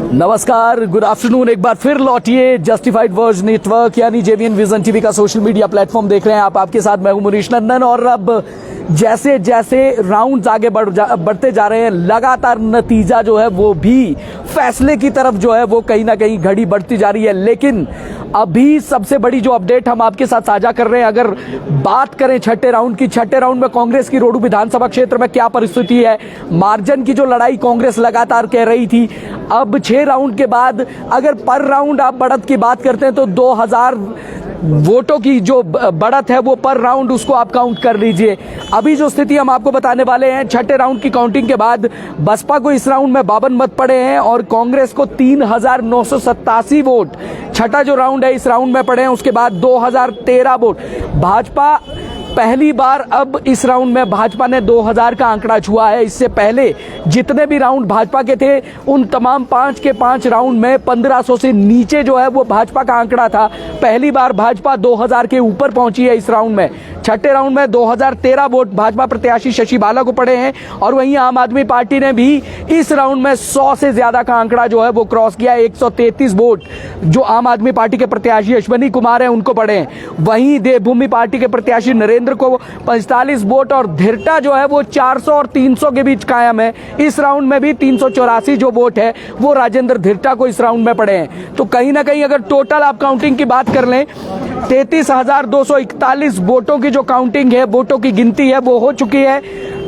नमस्कार, good afternoon. एक बार फिर लौटिए जस्टिफाइड वर्ड्स नेटवर्क यानी जेवीएन विजन टीवी का सोशल मीडिया प्लेटफॉर्म देख रहे हैं आप। आपके साथ मैं हूं मुनीश नंदन। और अब जैसे जैसे राउंड्स आगे बढ़ते जा रहे हैं, लगातार नतीजा जो है वो भी फैसले की तरफ जो है वो कहीं ना कहीं घड़ी बढ़ती जा रही है। लेकिन अभी सबसे बड़ी जो अपडेट हम आपके साथ साझा कर रहे हैं, अगर बात करें छठे राउंड की, छठे राउंड में कांग्रेस की रोडू विधानसभा क्षेत्र में क्या परिस्थिति है। मार्जिन की जो लड़ाई कांग्रेस लगातार कह रही थी, अब 6 राउंड के बाद अगर पर राउंड आप बढ़त की बात करते हैं तो 2000 वोटों की जो बढ़त है वो पर राउंड उसको आप काउंट कर लीजिए। अभी जो स्थिति हम आपको बताने वाले हैं, छठे राउंड की काउंटिंग के बाद बसपा को इस राउंड में 52 मत पड़े हैं और कांग्रेस को 3987 वोट छठा जो राउंड है इस राउंड में पड़े हैं। उसके बाद 2013 वोट भाजपा पहली बार अब इस राउंड में भाजपा ने 2000 का आंकड़ा छुआ है। इससे पहले जितने भी राउंड भाजपा के थे उन तमाम 5 के 5 राउंड में 1500 से नीचे जो है वो भाजपा का आंकड़ा था। पहली बार भाजपा 2000 के ऊपर पहुंची है इस राउंड में। छठे राउंड में 2013 वोट भाजपा प्रत्याशी शशि बाला को पड़े हैं और वहीं आम आदमी पार्टी ने भी इस राउंड में 100 से ज्यादा का आंकड़ा जो है वो क्रॉस किया। 133 वोट जो आम आदमी पार्टी के प्रत्याशी अश्वनी कुमार हैं उनको पड़े हैं। वहीं देवभूमि पार्टी के प्रत्याशी नरेंद्र को 45 वोट और धिरटा जो है वो 400 और 300 के बीच कायम है। इस राउंड में भी 384 जो वोट है वो राजेंद्र धिरटा को इस राउंड में पड़े हैं। तो कहीं ना कहीं अगर टोटल आप काउंटिंग की बात कर लें, 33,241 वोटों की जो काउंटिंग है, वोटों की गिनती है वो हो चुकी है।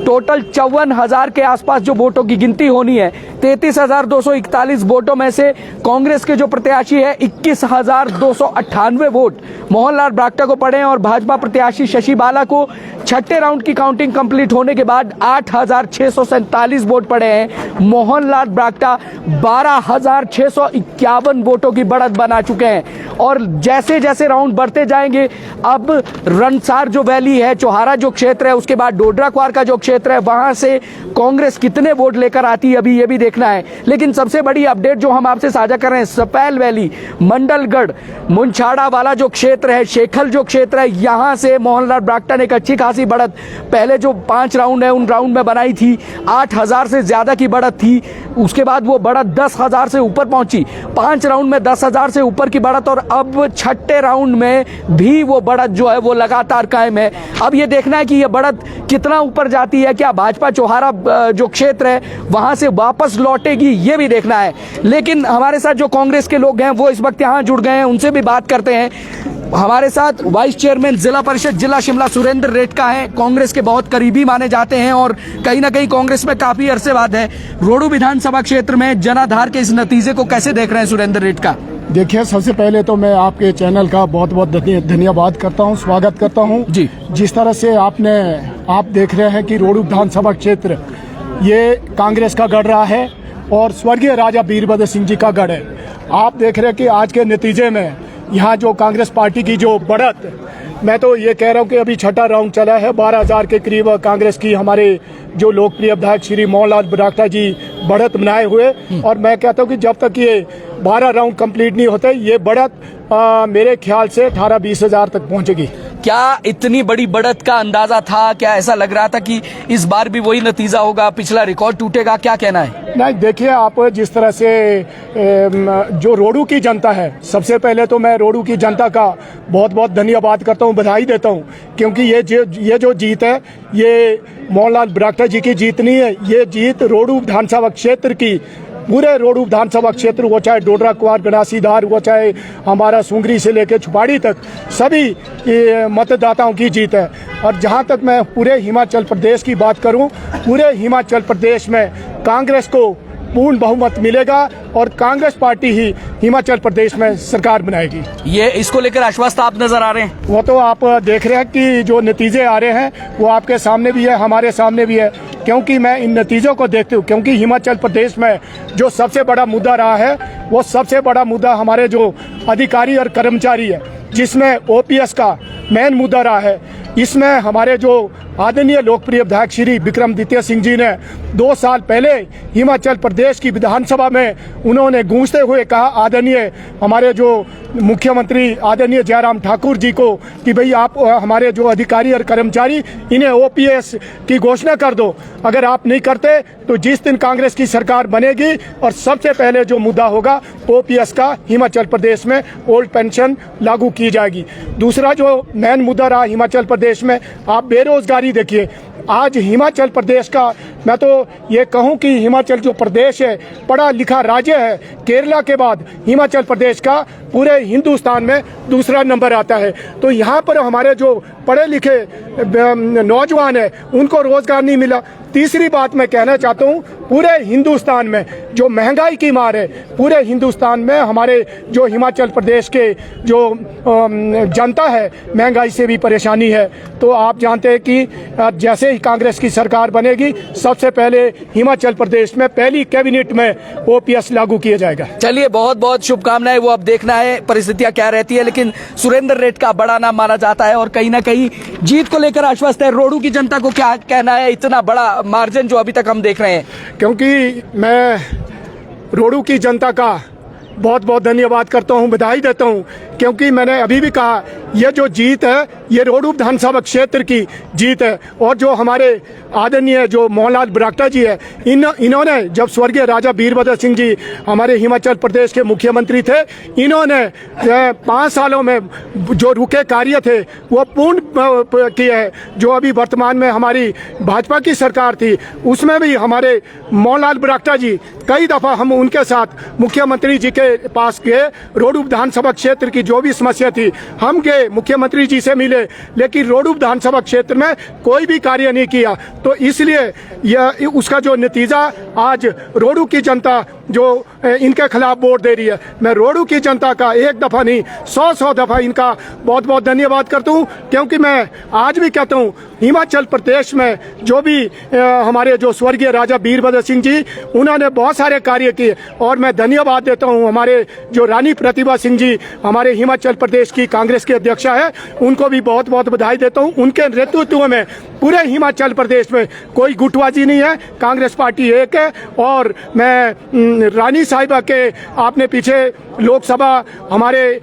टोटल 54,000 के आसपास जो वोटों की गिनती होनी है। 33,241 वोटों में से कांग्रेस के जो प्रत्याशी है 21,298 वोट मोहनलाल ब्राक्टा को पड़े हैं और भाजपा प्रत्याशी शशि बाला को छठे राउंड की काउंटिंग कंप्लीट होने के बाद 8,647 वोट पड़े हैं। मोहनलाल ब्राक्टा 12,651 वोटों की बढ़त बना चुके हैं। और जैसे जैसे राउंड बढ़ते जाएंगे, अब रनसार जो वैली है, चौहारा जो क्षेत्र है, उसके बाद डोडरा क्वार का जो क्षेत्र है, वहां से कांग्रेस कितने वोट लेकर आती है अभी ये भी देखना है। लेकिन सबसे बड़ी अपडेट जो हम आपसे साझा कर रहे हैं, सपैल वैली, मंडलगढ़, मुंछाड़ा वाला जो क्षेत्र है, शेखल जो क्षेत्र है, यहां से मोहनलाल ब्राक्टा ने एक अच्छी खासी बढ़त पहले जो 5 राउंड है उन राउंड में बनाई थी। 8,000 से ज्यादा की बढ़त थी। उसके बाद वो बढ़त 10,000 से ऊपर पहुंची। 5 राउंड में 10,000 से ऊपर की बढ़त और अब छठे राउंड में भी वो बढ़त जो है वो लगातार कायम है। अब ये देखना है कि ये बढ़त कितना ऊपर जाती है। क्या भाजपा चौहारा जो क्षेत्र है वहां से वापस लौटेगी, ये भी देखना है। लेकिन हमारे साथ जो कांग्रेस के लोग हैं वो इस वक्त यहाँ जुड़ गए हैं, उनसे भी बात करते हैं। हमारे साथ वाइस चेयरमैन जिला परिषद जिला शिमला सुरेंद्र रेटका है, कांग्रेस के बहुत करीबी माने जाते हैं और कहीं ना कहीं कांग्रेस में काफी अरसे बाद है। रोडू विधानसभा क्षेत्र में जनाधार के इस नतीजे को कैसे देख रहे हैं सुरेंद्र रेटका? देखिए, सबसे पहले तो मैं आपके चैनल का बहुत बहुत धन्यवाद करता हूं, स्वागत करता हूं जी। जिस तरह से आप देख रहे हैं कि रोडू विधानसभा क्षेत्र ये कांग्रेस का गढ़ रहा है और स्वर्गीय राजा वीरभद्र सिंह जी का गढ़ है। आप देख रहे हैं कि आज के नतीजे में यहाँ जो कांग्रेस पार्टी की जो बढ़त, मैं तो ये कह रहा हूँ कि अभी छठा राउंड चला है, 12,000 के करीब कांग्रेस की हमारे जो लोकप्रिय विधायक श्री मोहनलाल ब्राक्टा जी बढ़त बनाए हुए। और मैं कहता हूँ कि जब तक ये 12 राउंड कंप्लीट नहीं होते ये बढ़त मेरे ख्याल से 18-20 हजार तक पहुँचेगी। क्या इतनी बड़ी बढ़त का अंदाजा था? क्या ऐसा लग रहा था कि इस बार भी वही नतीजा होगा, पिछला रिकॉर्ड टूटेगा? क्या कहना है? नहीं, देखिए, आप जिस तरह से जो रोडू की जनता है, सबसे पहले तो मैं रोडू की जनता का बहुत बहुत धन्यवाद करता हूं, बधाई देता हूं, क्योंकि ये जो जीत है ये मोहनलाल ब्राक्टा जी की जीत नहीं है। ये जीत रोडू विधानसभा क्षेत्र की, पूरे रोडू विधानसभा क्षेत्र, वो चाहे डोडरा क्वार, गणासीधार, वो चाहे हमारा सुंगरी से लेकर छुपाड़ी तक, सभी मतदाताओं की जीत है। और जहां तक मैं पूरे हिमाचल प्रदेश की बात करूं, पूरे हिमाचल प्रदेश में कांग्रेस को पूर्ण बहुमत मिलेगा और कांग्रेस पार्टी ही हिमाचल प्रदेश में सरकार बनाएगी। ये इसको लेकर आश्वस्त आप नजर आ रहे हैं? वो तो आप देख रहे हैं कि जो नतीजे आ रहे हैं वो आपके सामने भी है, हमारे सामने भी है। क्योंकि मैं इन नतीजों को देखती हूँ, क्योंकि हिमाचल प्रदेश में जो सबसे बड़ा मुद्दा रहा है वो सबसे बड़ा मुद्दा हमारे जो अधिकारी और कर्मचारी है, जिसमें ओपीएस का मेन मुद्दा रहा है। इसमें हमारे जो आदरणीय लोकप्रिय विधायक श्री विक्रमादित्य सिंह जी ने 2 साल पहले हिमाचल प्रदेश की विधानसभा में उन्होंने गूंजते हुए कहा आदरणीय हमारे जो मुख्यमंत्री आदरणीय जयराम ठाकुर जी को कि भाई आप हमारे जो अधिकारी और कर्मचारी इन्हें ओपीएस की घोषणा कर दो। अगर आप नहीं करते तो जिस दिन कांग्रेस की सरकार बनेगी और सबसे पहले जो मुद्दा होगा ओपीएस का हिमाचल प्रदेश में ओल्ड पेंशन लागू की जाएगी। दूसरा जो मेन मुद्दा रहा हिमाचल प्रदेश में, आप बेरोजगारी देखिए। आज हिमाचल प्रदेश का, मैं तो ये कहूं कि हिमाचल जो प्रदेश है पढ़ा लिखा राज्य है। केरला के बाद हिमाचल प्रदेश का पूरे हिंदुस्तान में दूसरा नंबर आता है। तो यहाँ पर हमारे जो पढ़े लिखे नौजवान हैं उनको रोजगार नहीं मिला। तीसरी बात मैं कहना चाहता हूँ, पूरे हिंदुस्तान में जो महंगाई की मार है, पूरे हिंदुस्तान में हमारे जो हिमाचल प्रदेश के जो जनता है महंगाई से भी परेशानी है। तो आप जानते हैं कि जैसे ही कांग्रेस की सरकार बनेगी सबसे पहले हिमाचल प्रदेश में पहली कैबिनेट में ओपीएस लागू किया जाएगा। चलिए, बहुत बहुत शुभकामनाएं। वो अब देखना है परिस्थितियां क्या रहती है, लेकिन सुरेंद्र रेड का बड़ा नाम माना जाता है और कहीं ना कहीं जीत को लेकर आश्वस्त है। रोडू की जनता को क्या कहना है, इतना बड़ा मार्जिन जो अभी तक हम देख रहे हैं? क्योंकि मैं रोडू की जनता का बहुत बहुत धन्यवाद करता हूं, बधाई देता हूं, क्योंकि मैंने अभी भी कहा ये जो जीत है ये रोडू विधानसभा क्षेत्र की जीत है। और जो हमारे आदरणीय जो मोहनलाल ब्राक्टा जी है, इन्होंने जब स्वर्गीय राजा वीरभद्र सिंह जी हमारे हिमाचल प्रदेश के मुख्यमंत्री थे, इन्होंने 5 सालों में जो रुके कार्य थे वो पूर्ण किए हैं। जो अभी वर्तमान में हमारी भाजपा की सरकार थी उसमें भी हमारे मोहनलाल ब्राक्टा जी कई दफ़ा हम उनके साथ मुख्यमंत्री जी के पास गए। रोडू विधानसभा क्षेत्र की जो भी समस्या थी हम गए, मुख्यमंत्री जी से मिले, लेकिन रोडू विधानसभा क्षेत्र में कोई भी कार्य नहीं किया। तो इसलिए यह उसका जो नतीजा आज रोडू की जनता जो इनके खिलाफ वोट दे रही है, मैं रोडू की जनता का एक दफ़ा नहीं 100 दफ़ा इनका बहुत बहुत धन्यवाद करता हूँ। क्योंकि मैं आज भी कहता हूँ हिमाचल प्रदेश में जो भी हमारे जो स्वर्गीय राजा वीरभद्र सिंह जी, उन्होंने बहुत सारे कार्य किए और मैं धन्यवाद देता हूँ हमारे जो रानी प्रतिभा सिंह जी हमारे हिमाचल प्रदेश की कांग्रेस के अध्यक्षा है, उनको भी बहुत बहुत बधाई देता हूँ। उनके नेतृत्व में पूरे हिमाचल प्रदेश में कोई गुटबाजी नहीं है, कांग्रेस पार्टी एक है। और मैं रानी साहिबा के, आपने पीछे लोकसभा हमारे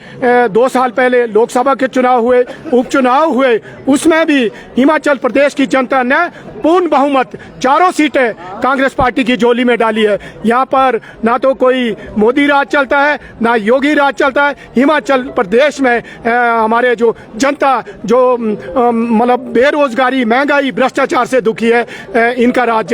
2 साल पहले लोकसभा के चुनाव हुए, उपचुनाव हुए, उसमें भी हिमाचल प्रदेश की जनता ने पूर्ण बहुमत 4 सीटें कांग्रेस पार्टी की झोली में डाली है। यहाँ पर ना तो कोई मोदी राज चलता है ना योगी राज चलता है। हिमाचल प्रदेश में हमारे जो जनता जो मतलब बेरोजगारी, महंगाई, भ्रष्टाचार से दुखी है, इनका राज,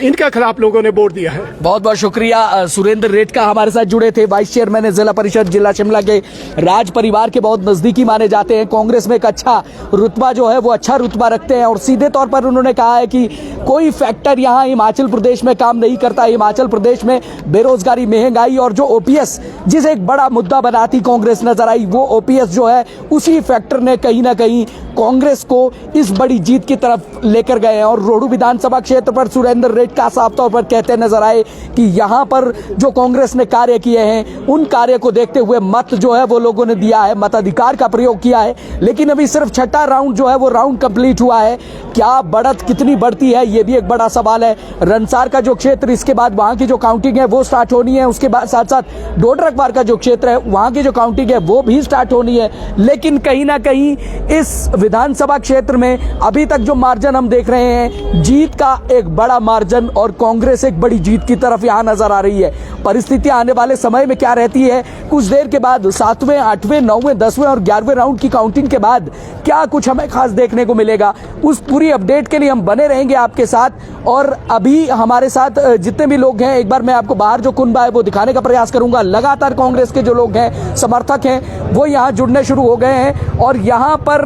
इनके खिलाफ लोगों ने वोट दिया है। बहुत बहुत शुक्रिया। सुरेंद्र रेडका हमारे साथ जुड़े थे, वाइस चेयरमैन जिला परिषद जिला शिमला के, राज परिवार के बहुत नजदीकी माने जाते हैं, कांग्रेस में एक अच्छा रुतबा जो है वो अच्छा रुतबा रखते हैं और सीधे तौर पर उन्होंने कहा है कि कोई फैक्टर यहाँ हिमाचल प्रदेश में काम नहीं करता। हिमाचल प्रदेश में बेरोजगारी, महंगाई और जो ओपीएस जिसे एक बड़ा मुद्दा बनाती कांग्रेस नजर आई, वो ओपीएस जो है उसी फैक्टर ने कहीं ना कहीं कांग्रेस को इस बड़ी जीत की तरफ लेकर गए हैं। और रोडू विधानसभा क्षेत्र पर सुरेंद्र रेडका साफ तौर पर कहते नजर आए कि यहाँ पर जो कांग्रेस ने कार्य किए हैं उन कार्य को देखते हुए मत जो है वो लोगों ने दिया है, मताधिकार का प्रयोग किया है। लेकिन अभी सिर्फ 6ठा राउंड जो है वो राउंड कंप्लीट हुआ है। क्या बढ़त कितनी बढ़ती है ये भी एक बड़ा सवाल है। रनसार का जो क्षेत्र, इसके बाद वहां की जो काउंटिंग है वो स्टार्ट होनी है, उसके बाद साथ साथ डोडरकबार का जो क्षेत्र है वहां की जो काउंटिंग है वो भी स्टार्ट होनी है। लेकिन कहीं ना कहीं इस विधानसभा क्षेत्र में अभी तक जो मार्जिन हम देख रहे हैं, जीत का एक बड़ा मार्जिन और कांग्रेस एक बड़ी जीत की तरफ यहां नजर आ रही है। परिस्थितियां आने वाले समय में क्या रहती है, कुछ देर के बाद 7वें, 8वें, 9वें, 10वें और 11वें राउंड की काउंटिंग के बाद क्या कुछ हमें खास देखने को मिलेगा, उस पूरी अपडेट के लिए हम बने रहेंगे आपके साथ। और अभी हमारे साथ जितने भी लोग हैं, एक बार मैं आपको बाहर जो कुनबा है वो दिखाने का प्रयास करूंगा। लगातार कांग्रेस के जो लोग हैं, समर्थक हैं, वो यहाँ जुड़ने शुरू हो गए हैं और यहाँ पर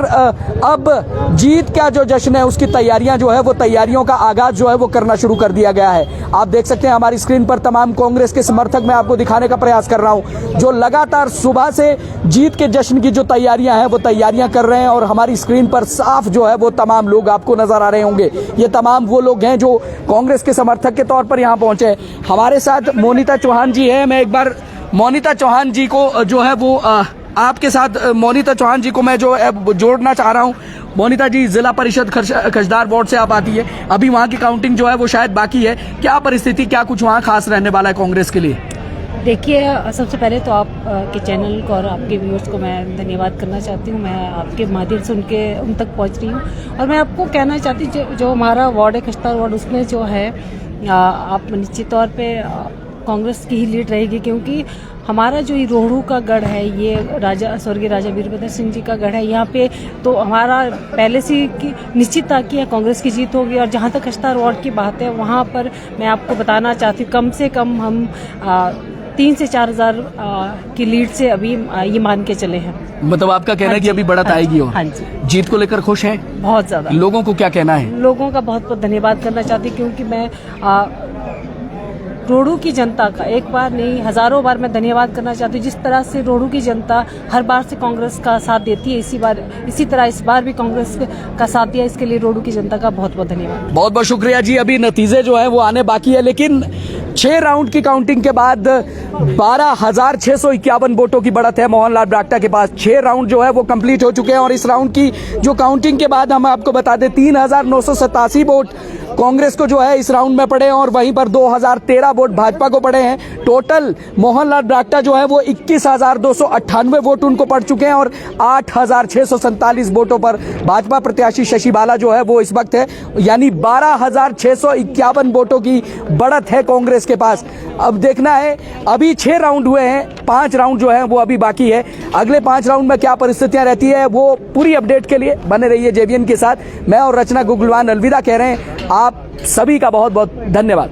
अब जीत का जो जश्न है उसकी तैयारियां जो है वो तैयारियों का आगाज जो है वो करना शुरू कर दिया गया है। आप देख सकते हैं हमारी स्क्रीन पर तमाम कांग्रेस के समर्थक मैं आपको दिखाने का प्रयास कर रहा हूं, जो लगातार सुबह से जीत के जश्न की जो तैयारियां हैं वो तैयारियां कर रहे हैं। और हमारी स्क्रीन पर साफ जो है वो तमाम लोग आपको नजर आ रहे होंगे। ये तमाम वो लोग हैं जो कांग्रेस के समर्थक के तौर पर यहाँ पहुंचे। हमारे साथ मोनिता चौहान जी हैं, मैं एक बार मोनिता चौहान जी को जो है वो आपके साथ मोनिता चौहान जी को मैं जो है जोड़ना चाह रहा हूँ। मोनिता जी जिला परिषद खशदार वार्ड से आप आती है, अभी वहाँ की काउंटिंग जो है वो शायद बाकी है, क्या परिस्थिति, क्या कुछ वहाँ खास रहने वाला है कांग्रेस के लिए? देखिए, सबसे पहले तो आप के चैनल को और आपके व्यूअर्स को मैं धन्यवाद करना चाहती हूँ। मैं आपके माध्यम से उन तक पहुँच रही हूँ और मैं आपको कहना चाहती हूँ जो हमारा वार्ड है खशदार वार्ड, उसमें जो है आप निश्चित तौर पे कांग्रेस की ही लीड रहेगी, क्योंकि हमारा जो ये रोहड़ू का गढ़ है, ये स्वर्गीय राजा वीरभद्र सिंह जी का गढ़ है। यहाँ पे तो हमारा पहले से निश्चित था कि कांग्रेस की जीत होगी। और जहाँ तक खशदार वार्ड की बात है, वहाँ पर मैं आपको बताना चाहती हूँ कम से कम हम 3 से 4 हज़ार की लीड से अभी ये मान के चले हैं। मतलब आपका कहना है कि अभी बढ़त आएगी और हाँ जी, जीत को लेकर खुश हैं? बहुत ज्यादा। लोगों को क्या कहना है? लोगों का बहुत बहुत धन्यवाद करना चाहती हूँ, क्योंकि मैं रोहड़ू की जनता का एक बार नहीं हजारों बार मैं धन्यवाद करना चाहती हूँ। जिस तरह से रोहड़ू की जनता हर बार से कांग्रेस का साथ देती है, इसी तरह इस बार भी कांग्रेस का साथ दिया। इसके लिए रोहड़ू की जनता का बहुत बहुत धन्यवाद। बहुत बहुत शुक्रिया जी। अभी नतीजे जो है वो आने बाकी है, लेकिन 6 राउंड की काउंटिंग के बाद 12,651 वोटों की बढ़त है मोहनलाल ब्राक्टा के पास। 6 राउंड जो है वो कंप्लीट हो चुके हैं और इस राउंड की जो काउंटिंग के बाद हम आपको बता दें 3,987 वोट कांग्रेस को जो है इस राउंड में पड़े हैं और वहीं पर 2,013 वोट भाजपा को पड़े हैं। टोटल मोहनलाल ब्राक्टा जो है वो 21,298 वोट उनको पड़ चुके हैं और 8,647 वोटों पर भाजपा प्रत्याशी शशि बाला जो है वो इस वक्त है, यानी 12,651 वोटों की बढ़त है कांग्रेस के पास। अब देखना है, अभी 6 राउंड हुए हैं, 5 राउंड जो है वो अभी बाकी है। अगले 5 राउंड में क्या परिस्थितियां रहती है वो पूरी अपडेट के लिए बने रहिए जेबीएन के साथ। मैं और रचना गुगलवान अलविदा कह रहे हैं। आप सभी का बहुत बहुत धन्यवाद।